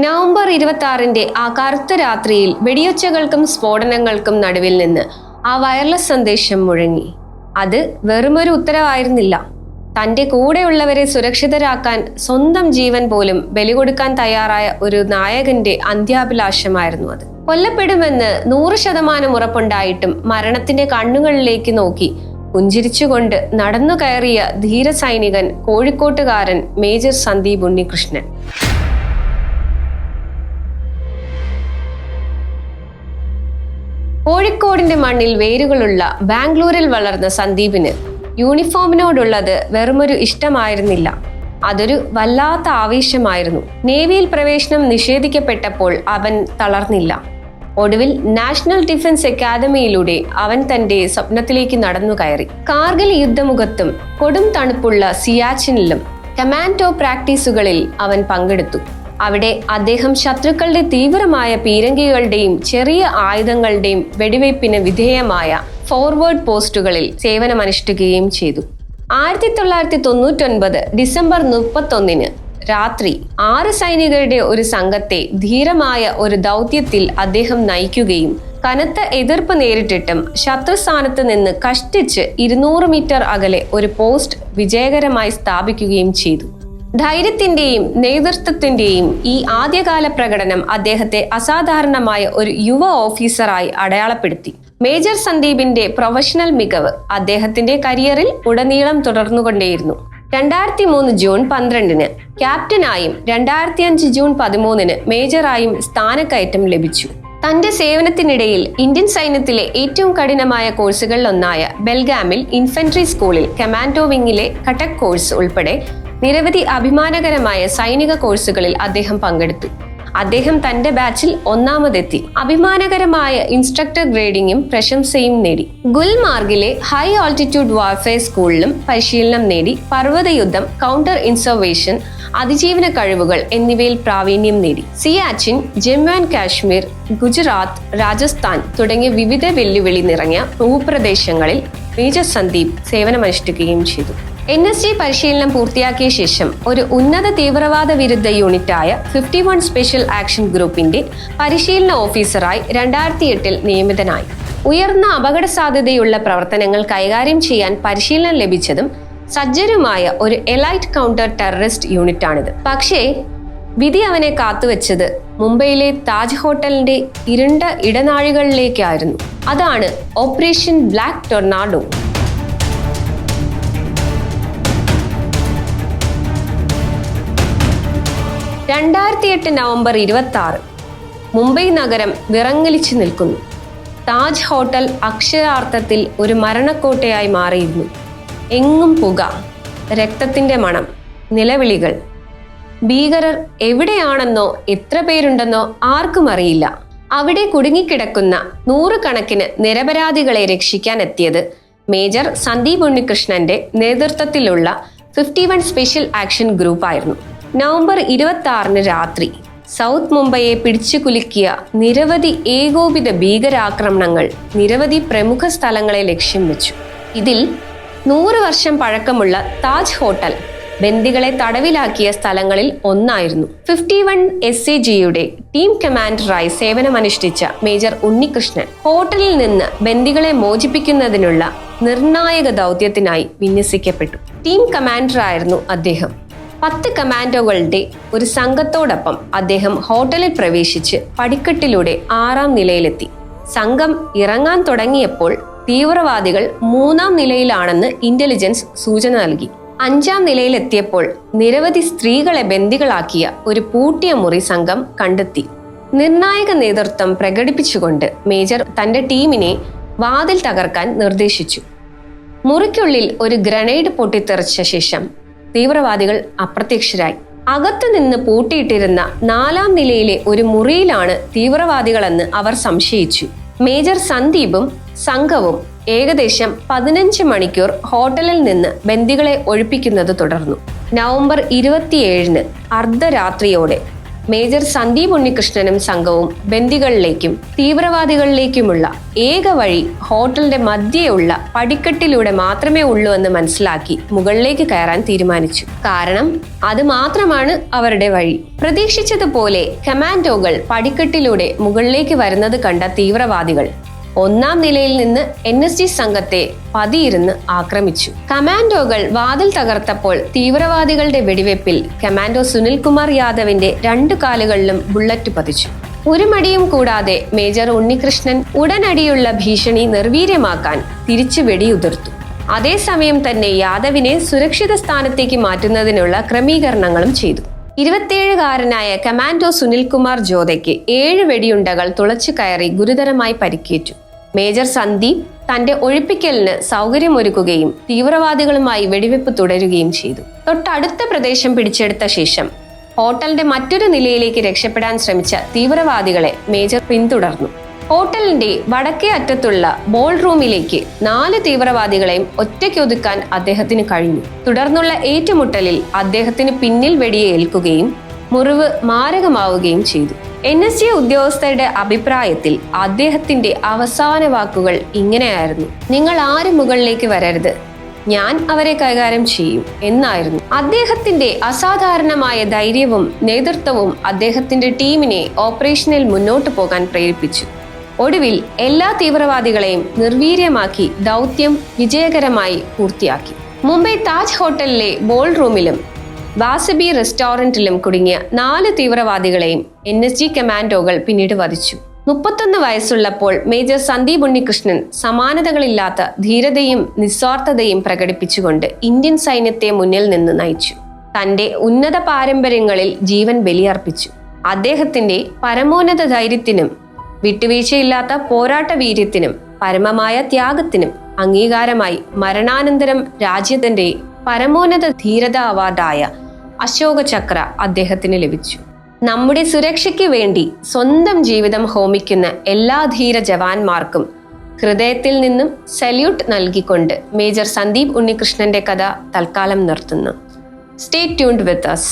November 26 ആ കറുത്ത രാത്രിയിൽ വെടിയൊച്ചകൾക്കും സ്ഫോടനങ്ങൾക്കും നടുവിൽ നിന്ന് ആ വയർലെസ് സന്ദേശം മുഴങ്ങി. അത് വെറുമൊരു ഉത്തരവായിരുന്നില്ല. തൻ്റെ കൂടെയുള്ളവരെ സുരക്ഷിതരാക്കാൻ സ്വന്തം ജീവൻ പോലും ബലികൊടുക്കാൻ തയ്യാറായ ഒരു നായകന്റെ അന്ത്യാഭിലാഷമായിരുന്നു അത്. കൊല്ലപ്പെടുമെന്ന് 100% ഉറപ്പുണ്ടായിട്ടും മരണത്തിന്റെ കണ്ണുകളിലേക്ക് നോക്കി പുഞ്ചിരിച്ചുകൊണ്ട് നടന്നു കയറിയ ധീര സൈനികൻ കോഴിക്കോട്ടുകാരൻ മേജർ സന്ദീപ് ഉണ്ണികൃഷ്ണൻ. കോഴിക്കോടിന്റെ മണ്ണിൽ വേരുകളുള്ള ബാംഗ്ലൂരിൽ വളർന്ന സന്ദീപിന് യൂണിഫോമിനോടുള്ളത് വെറുമൊരു ഇഷ്ടമായിരുന്നില്ല, അതൊരു വല്ലാത്ത ആവേശമായിരുന്നു. നേവിയിൽ പ്രവേശനം നിഷേധിക്കപ്പെട്ടപ്പോൾ അവൻ തളർന്നില്ല. ഒടുവിൽ നാഷണൽ ഡിഫൻസ് അക്കാദമിയിലൂടെ അവൻ തന്റെ സ്വപ്നത്തിലേക്ക് നടന്നു കയറി. കാർഗിൽ യുദ്ധമുഖത്തും കൊടും തണുപ്പുള്ള സിയാച്ചിനിലും കമാൻഡോ പ്രാക്ടീസുകളിൽ അവൻ പങ്കെടുത്തു. അവിടെ അദ്ദേഹം ശത്രുക്കളുടെ തീവ്രമായ പീരങ്കികളുടെയും ചെറിയ ആയുധങ്ങളുടെയും വെടിവയ്പ്പിന് വിധേയമായ ഫോർവേഡ് പോസ്റ്റുകളിൽ സേവനമനുഷ്ഠിക്കുകയും ചെയ്തു. 1999 ഡിസംബർ 31 രാത്രി 6 സൈനികരുടെ ഒരു സംഘത്തെ ധീരമായ ഒരു ദൗത്യത്തിൽ അദ്ദേഹം നയിക്കുകയും കനത്ത എതിർപ്പ് നേരിട്ടിട്ടും ശത്രുസ്ഥാനത്ത് നിന്ന് കഷ്ടിച്ച് 200 മീറ്റർ അകലെ ഒരു പോസ്റ്റ് വിജയകരമായി സ്ഥാപിക്കുകയും ചെയ്തു. ധൈര്യത്തിന്റെയും നേതൃത്വത്തിന്റെയും ഈ ആദ്യകാല പ്രകടനം അദ്ദേഹത്തെ അസാധാരണമായ ഒരു യുവ ഓഫീസറായി അടയാളപ്പെടുത്തി. മേജർ സന്ദീപിന്റെ പ്രൊഫഷണൽ മികവ് അദ്ദേഹത്തിന്റെ കരിയറിൽ ഉടനീളം തുടർന്നുകൊണ്ടേയിരുന്നു. 2003 ജൂൺ 12 ക്യാപ്റ്റനായും 2005 ജൂൺ 13 മേജറായും സ്ഥാനക്കയറ്റം ലഭിച്ചു. തന്റെ സേവനത്തിനിടയിൽ ഇന്ത്യൻ സൈന്യത്തിലെ ഏറ്റവും കഠിനമായ കോഴ്സുകളിലൊന്നായ ബെൽഗാമിൽ ഇൻഫൻട്രി സ്കൂളിൽ കമാൻഡോ വിങ്ങിലെ കട്ടക് കോഴ്സ് ഉൾപ്പെടെ നിരവധി അഭിമാനകരമായ സൈനിക കോഴ്സുകളിൽ അദ്ദേഹം പങ്കെടുത്തു. അദ്ദേഹം തന്റെ ബാച്ചിൽ ഒന്നാമതെത്തി. അഭിമാനകരമായ ഇൻസ്ട്രക്ടർ ഗ്രേഡിംഗും പ്രശംസയും നേടി. ഗുൽമാർഗിലെ ഹൈ ആൾട്ടിറ്റ്യൂഡ് വാർഫെയർ സ്കൂളിലും പരിശീലനം നേടി. പർവ്വതയുദ്ധം, കൗണ്ടർ ഇൻസർവേഷൻ, അതിജീവന കഴിവുകൾ എന്നിവയിൽ പ്രാവീണ്യം നേടി. സിയാച്ചിൻ, ജമ്മു ആൻഡ് കാശ്മീർ, ഗുജറാത്ത്, രാജസ്ഥാൻ തുടങ്ങിയ വിവിധ വെല്ലുവിളി നിറഞ്ഞ ഭൂപ്രദേശങ്ങളിൽ മേജർ സന്ദീപ് സേവനമനുഷ്ഠിക്കുകയും ചെയ്തു. NSG പരിശീലനം പൂർത്തിയാക്കിയ ശേഷം ഒരു ഉന്നത തീവ്രവാദ വിരുദ്ധ യൂണിറ്റായ 51 സ്പെഷ്യൽ ആക്ഷൻ ഗ്രൂപ്പിന്റെ പരിശീലന ഓഫീസറായി 2008 നിയമിതനായി. ഉയർന്ന അപകട സാധ്യതയുള്ള പ്രവർത്തനങ്ങൾ കൈകാര്യം ചെയ്യാൻ പരിശീലനം ലഭിച്ചതും സജ്ജരുമായ ഒരു എലൈറ്റ് കൗണ്ടർ ടെററിസ്റ്റ് യൂണിറ്റാണിത്. പക്ഷേ വിധി അവനെ കാത്തുവെച്ചത് മുംബൈയിലെ താജ് ഹോട്ടലിന്റെ ഇരുണ്ട ഇടനാഴികളിലേക്കായിരുന്നു. അതാണ് operation black tornado. 2008 November 26 Mumbai നഗരം വിറങ്ങലിച്ചു നിൽക്കുന്നു. താജ് ഹോട്ടൽ അക്ഷരാർത്ഥത്തിൽ ഒരു മരണക്കോട്ടയായി മാറിയിരുന്നു. എങ്ങും പുക, രക്തത്തിന്റെ മണം, നിലവിളികൾ. ഭീകരർ എവിടെയാണെന്നോ എത്ര പേരുണ്ടെന്നോ ആർക്കും അറിയില്ല. അവിടെ കുടുങ്ങിക്കിടക്കുന്ന 100 കണക്കിന് നിരപരാധികളെ രക്ഷിക്കാൻ എത്തിയത് മേജർ സന്ദീപ് ഉണ്ണികൃഷ്ണന്റെ നേതൃത്വത്തിലുള്ള 51 സ്പെഷ്യൽ ആക്ഷൻ ഗ്രൂപ്പായിരുന്നു. നവംബർ 26 രാത്രി സൗത്ത് മുംബൈയെ പിടിച്ചു കുലുക്കിയ നിരവധി ഏകോപിത ഭീകരാക്രമണങ്ങൾ നിരവധി പ്രമുഖ സ്ഥലങ്ങളെ ലക്ഷ്യം വെച്ചു. ഇതിൽ 100 വർഷം പഴക്കമുള്ള താജ് ഹോട്ടൽ ബന്ദികളെ തടവിലാക്കിയ സ്ഥലങ്ങളിൽ ഒന്നായിരുന്നു. 51 SAGയുടെ ടീം കമാൻഡറായി സേവനമനുഷ്ഠിച്ച മേജർ ഉണ്ണികൃഷ്ണൻ ഹോട്ടലിൽ നിന്ന് ബന്ദികളെ മോചിപ്പിക്കുന്നതിനുള്ള നിർണായക ദൗത്യത്തിനായി വിന്യസിക്കപ്പെട്ടു. ടീം കമാൻഡറായിരുന്നു അദ്ദേഹം. 10 കമാൻഡോകളുടെ ഒരു സംഘത്തോടൊപ്പം അദ്ദേഹം ഹോട്ടലിൽ പ്രവേശിച്ച് പടിക്കെട്ടിലൂടെ 6ാം നിലയിലെത്തി. സംഘം ഇറങ്ങാൻ തുടങ്ങിയപ്പോൾ തീവ്രവാദികൾ 3ാം നിലയിലാണെന്ന് ഇന്റലിജൻസ് സൂചന നൽകി. 5ാം നിലയിലെത്തിയപ്പോൾ നിരവധി സ്ത്രീകളെ ബന്ദികളാക്കിയ ഒരു പൂട്ടിയ മുറി സംഘം കണ്ടെത്തി. നിർണായക നേതൃത്വം പ്രകടിപ്പിച്ചുകൊണ്ട് മേജർ തന്റെ ടീമിനെ വാതിൽ തകർക്കാൻ നിർദ്ദേശിച്ചു. മുറിക്കുള്ളിൽ ഒരു ഗ്രനേഡ് പൊട്ടിത്തെറിച്ച ശേഷം തീവ്രവാദികൾ അപ്രത്യക്ഷരായി. അകത്തുനിന്ന് പൂട്ടിയിട്ടിരുന്ന 4ാം നിലയിലെ ഒരു മുറിയിലാണ് തീവ്രവാദികളെന്ന് അവർ സംശയിച്ചു. മേജർ സന്ദീപും സംഘവും ഏകദേശം 15 മണിക്കൂർ ഹോട്ടലിൽ നിന്ന് ബന്ദികളെ ഒഴിപ്പിക്കുന്നത് തുടർന്നു. നവംബർ 27 അർദ്ധരാത്രിയോടെ മേജർ സന്ദീപ് ഉണ്ണികൃഷ്ണനും സംഘവും ബന്ദികളിലേക്കും തീവ്രവാദികളിലേക്കുമുള്ള ഏക വഴി ഹോട്ടലിന്റെ മധ്യേയുള്ള പടിക്കെട്ടിലൂടെ മാത്രമേ ഉള്ളൂ എന്ന് മനസ്സിലാക്കി മുകളിലേക്ക് കയറാൻ തീരുമാനിച്ചു. കാരണം അത് മാത്രമാണ് അവരുടെ വഴി. പ്രതീക്ഷിച്ചതുപോലെ കമാൻഡോകൾ പടിക്കെട്ടിലൂടെ മുകളിലേക്ക് വരുന്നത് കണ്ട തീവ്രവാദികൾ ഒന്നാം നിലയിൽ നിന്ന് NSG സംഘത്തെ പതിയിരുന്ന് ആക്രമിച്ചു. കമാൻഡോകൾ വാതിൽ തകർത്തപ്പോൾ തീവ്രവാദികളുടെ വെടിവെപ്പിൽ കമാൻഡോ സുനിൽകുമാർ യാദവിന്റെ 2 കാലുകളിലും ബുള്ളറ്റ് പതിച്ചു. ഒരു മടിയും കൂടാതെ മേജർ ഉണ്ണികൃഷ്ണൻ ഉടനടിയുള്ള ഭീഷണി നിർവീര്യമാക്കാൻ തിരിച്ചു വെടിയുതിർത്തു. അതേസമയം തന്നെ യാദവിനെ സുരക്ഷിത സ്ഥാനത്തേക്ക് മാറ്റുന്നതിനുള്ള ക്രമീകരണങ്ങളും ചെയ്തു. 27-കാരനായ കമാൻഡോ സുനിൽകുമാർ ജോധയ്ക്ക് 7 വെടിയുണ്ടകൾ തുളച്ചു കയറി ഗുരുതരമായി പരിക്കേറ്റു. മേജർ സന്ദീപ് തന്റെ ഒഴിപ്പിക്കലിന് സൗകര്യമൊരുക്കുകയും തീവ്രവാദികളുമായി വെടിവെപ്പ് തുടരുകയും ചെയ്തു. തൊട്ടടുത്ത പ്രദേശം പിടിച്ചെടുത്ത ശേഷം ഹോട്ടലിന്റെ മറ്റൊരു നിലയിലേക്ക് രക്ഷപ്പെടാൻ ശ്രമിച്ച തീവ്രവാദികളെ മേജർ പിന്തുടർന്നു. ഹോട്ടലിന്റെ വടക്കേ അറ്റത്തുള്ള ബോൾ റൂമിലേക്ക് 4 തീവ്രവാദികളെയും ഒറ്റയ്ക്കൊതുക്കാൻ അദ്ദേഹത്തിന് കഴിഞ്ഞു. തുടർന്നുള്ള ഏറ്റുമുട്ടലിൽ അദ്ദേഹത്തിന് പിന്നിൽ വെടിയേൽക്കുകയും മുറിവ് മാരകമാവുകയും ചെയ്തു. NSG ഉദ്യോഗസ്ഥരുടെ അഭിപ്രായത്തിൽ അദ്ദേഹത്തിന്റെ അവസാന വാക്കുകൾ ഇങ്ങനെയായിരുന്നു: നിങ്ങൾ ആരും മുകളിലേക്ക് വരരുത്, ഞാൻ അവരെ കൈകാര്യം ചെയ്യും എന്നായിരുന്നു. അദ്ദേഹത്തിന്റെ അസാധാരണമായ ധൈര്യവും നേതൃത്വവും അദ്ദേഹത്തിന്റെ ടീമിനെ ഓപ്പറേഷനിൽ മുന്നോട്ടു പോകാൻ പ്രേരിപ്പിച്ചു. ഒടുവിൽ എല്ലാ തീവ്രവാദികളെയും നിർവീര്യമാക്കി ദൗത്യം വിജയകരമായി പൂർത്തിയാക്കി. മുംബൈ താജ് ഹോട്ടലിലെ ബോൾ റൂമിലും വാസബി റെസ്റ്റോറന്റിലും കുടുങ്ങിയ 4 തീവ്രവാദികളെയും NSG കമാൻഡോകൾ പിന്നീട് വധിച്ചു. 31 വയസ്സുള്ളപ്പോൾ മേജർ സന്ദീപ് ഉണ്ണികൃഷ്ണൻ സമാനതകളില്ലാത്ത ധീരതയും നിസ്വാർത്ഥതയും പ്രകടിപ്പിച്ചുകൊണ്ട് ഇന്ത്യൻ സൈന്യത്തെ മുന്നിൽ നിന്ന് നയിച്ചു. തന്റെ ഉന്നത പാരമ്പര്യങ്ങളിൽ ജീവൻ ബലിയർപ്പിച്ചു. അദ്ദേഹത്തിന്റെ പരമോന്നത ധൈര്യത്തിനും വിട്ടുവീഴ്ചയില്ലാത്ത പോരാട്ട വീര്യത്തിനും പരമമായ ത്യാഗത്തിനും അംഗീകാരമായി മരണാനന്തരം രാജ്യത്തിന്റെ പരമോന്നത ധീരതാ അവാർഡായ അശോക ചക്ര അദ്ദേഹത്തിന് ലഭിച്ചു. നമ്മുടെ സുരക്ഷയ്ക്ക് വേണ്ടി സ്വന്തം ജീവിതം ഹോമിക്കുന്ന എല്ലാ ധീര ജവാന്മാർക്കും ഹൃദയത്തിൽ നിന്നും സല്യൂട്ട് നൽകിക്കൊണ്ട് മേജർ സന്ദീപ് ഉണ്ണികൃഷ്ണന്റെ കഥ തൽക്കാലം നിർത്തുന്നു. സ്റ്റേ ട്യൂൺഡ് വിത്ത് us.